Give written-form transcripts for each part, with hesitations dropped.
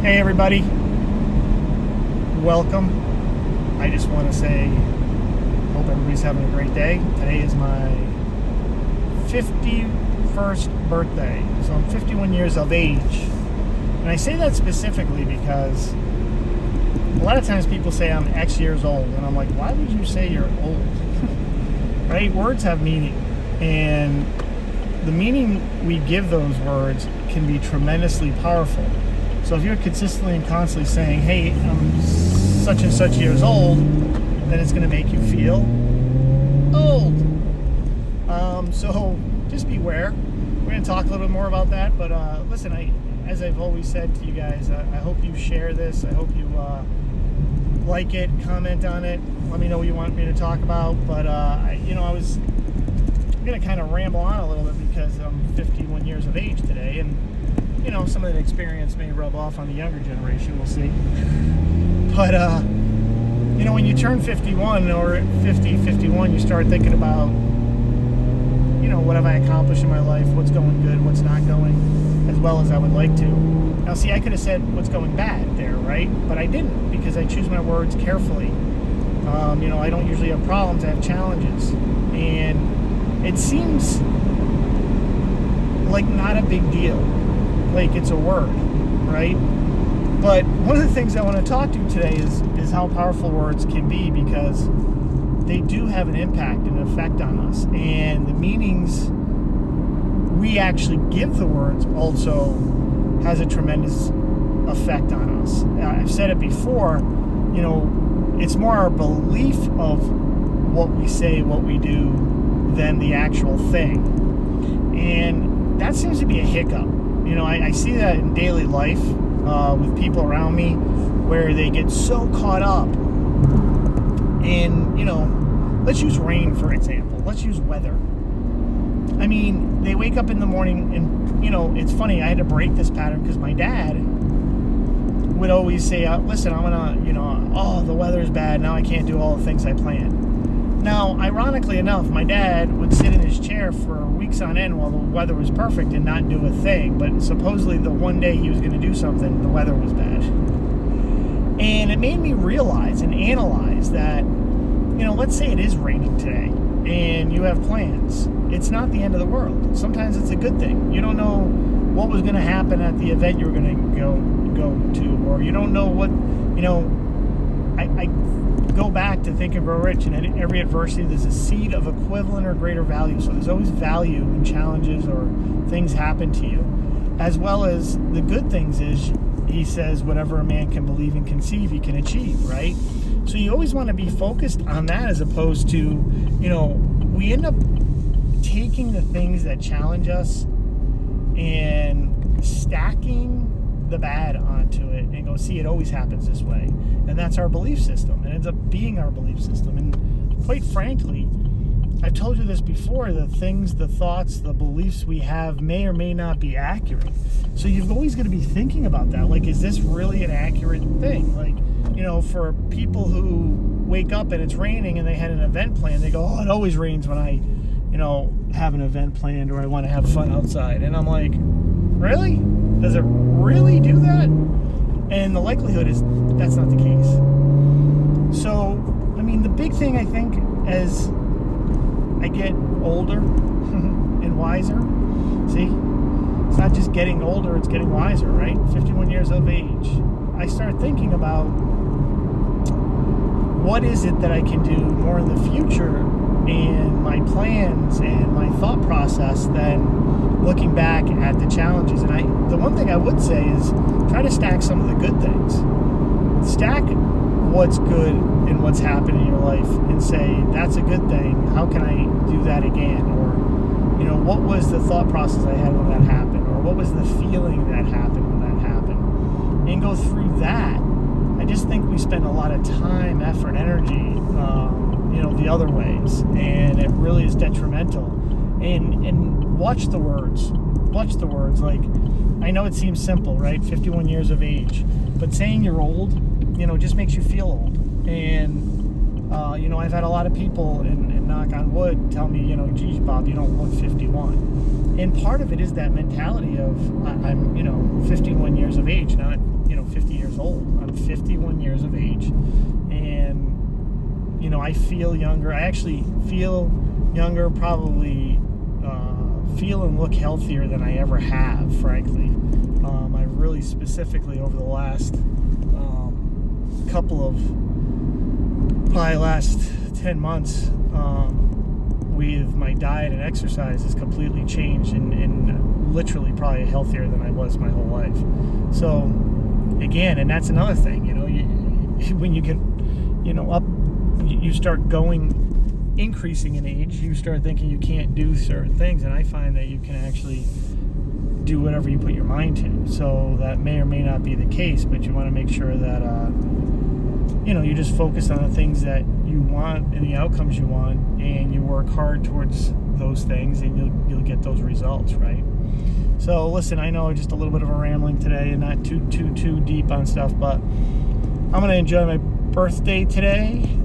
Hey everybody, welcome. I just want to say, hope everybody's having a great day. Today is my 51st birthday, so I'm 51 years of age. And I say that specifically because a lot of times people say I'm X years old, and I'm like, why would you say you're old? Right? Words have meaning, and the meaning we give those words can be tremendously powerful. So if you're consistently and constantly saying, hey, I'm such and such years old, then it's going to make you feel old. So just beware. We're going to talk a little bit more about that. But listen, as I've always said to you guys, I hope you share this. I hope you like it, comment on it. Let me know what you want me to talk about. But, I'm going to kind of ramble on a little bit because I'm 51 years of age today. And some of that experience may rub off on the younger generation. We'll see. But, when you turn 51 or 51, you start thinking about, what have I accomplished in my life? What's going good? What's not going as well as I would like to? Now, see, I could have said what's going bad there, right? But I didn't, because I choose my words carefully. I don't usually have problems. I have challenges. And it seems like not a big deal. Like it's a word, right? But one of the things I want to talk to you today is how powerful words can be, because they do have an impact and an effect on us. And the meanings we actually give the words also has a tremendous effect on us. I've said it before, it's more our belief of what we say, what we do, than the actual thing. And that seems to be a hiccup. I see that in daily life with people around me, where they get so caught up in, let's use rain, for example. Let's use weather. I mean, they wake up in the morning and, it's funny, I had to break this pattern because my dad would always say, listen, I'm going to, the weather's bad. Now I can't do all the things I planned. Now, ironically enough, my dad would sit in his chair for weeks on end while the weather was perfect and not do a thing. But supposedly the one day he was going to do something, the weather was bad. And it made me realize and analyze that, let's say it is raining today and you have plans. It's not the end of the world. Sometimes it's a good thing. You don't know what was going to happen at the event you were going to go to, or you don't know what, I go back to Think and Grow Rich, and in every adversity there's a seed of equivalent or greater value. So there's always value when challenges or things happen to you, as well as the good things is, he says, whatever a man can believe and conceive, he can achieve, right? So you always want to be focused on that, as opposed to, we end up taking the things that challenge us and stacking the bad onto it and go, see, it always happens this way. And that's our belief system. It ends up being our belief system. And quite frankly, I've told you this before, the things, the thoughts, the beliefs we have may or may not be accurate. So you've always got to be thinking about that. Like, is this really an accurate thing? Like, for people who wake up and it's raining and they had an event planned, they go, it always rains when I, have an event planned or I want to have fun outside. And I'm like, really? Does it really do that? And the likelihood is that's not the case. So, the big thing, I think, as I get older and wiser, see, it's not just getting older, it's getting wiser, right? 51 years of age. I start thinking about what is it that I can do more in the future and my plans and my thought process than looking back at the challenges. And the one thing I would say is try to stack some of the good things. Stack what's good and what's happened in your life and say, that's a good thing. How can I do that again? Or, what was the thought process I had when that happened? Or what was the feeling that happened when that happened? And go through that. I just think we spend a lot of time, effort, energy, the other ways. And it really is detrimental. And watch the words. Watch the words. Like, I know it seems simple, right? 51 years of age. But saying you're old, just makes you feel old. And, I've had a lot of people, and knock on wood, tell me, geez, Bob, you don't look 51. And part of it is that mentality of, I'm, 51 years of age, not, 50 years old. I'm 51 years of age, and I feel younger. I actually feel younger, probably feel and look healthier than I ever have, frankly. I really specifically over the last probably last 10 months, with my diet and exercise has completely changed and literally probably healthier than I was my whole life. So again, and that's another thing, when you get, up, you start increasing in age, you start thinking you can't do certain things, and I find that you can actually do whatever you put your mind to. So that may or may not be the case, but you want to make sure that you just focus on the things that you want and the outcomes you want, and you work hard towards those things, and you'll get those results, right? So listen, I know just a little bit of a rambling today and not too deep on stuff, but I'm going to enjoy my birthday today.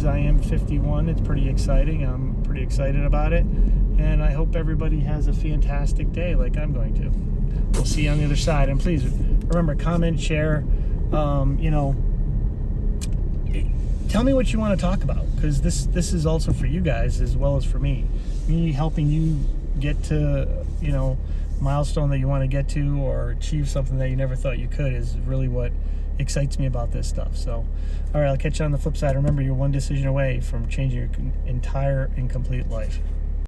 I am 51. It's pretty exciting. I'm pretty excited about it, and I hope everybody has a fantastic day like I'm going to. We'll see you on the other side, and please remember, comment, share, tell me what you want to talk about, because this is also for you guys as well as for me helping you get to milestone that you want to get to, or achieve something that you never thought you could, is really what excites me about this stuff. So all right, I'll catch you on the flip side. Remember, you're one decision away from changing your entire and complete life.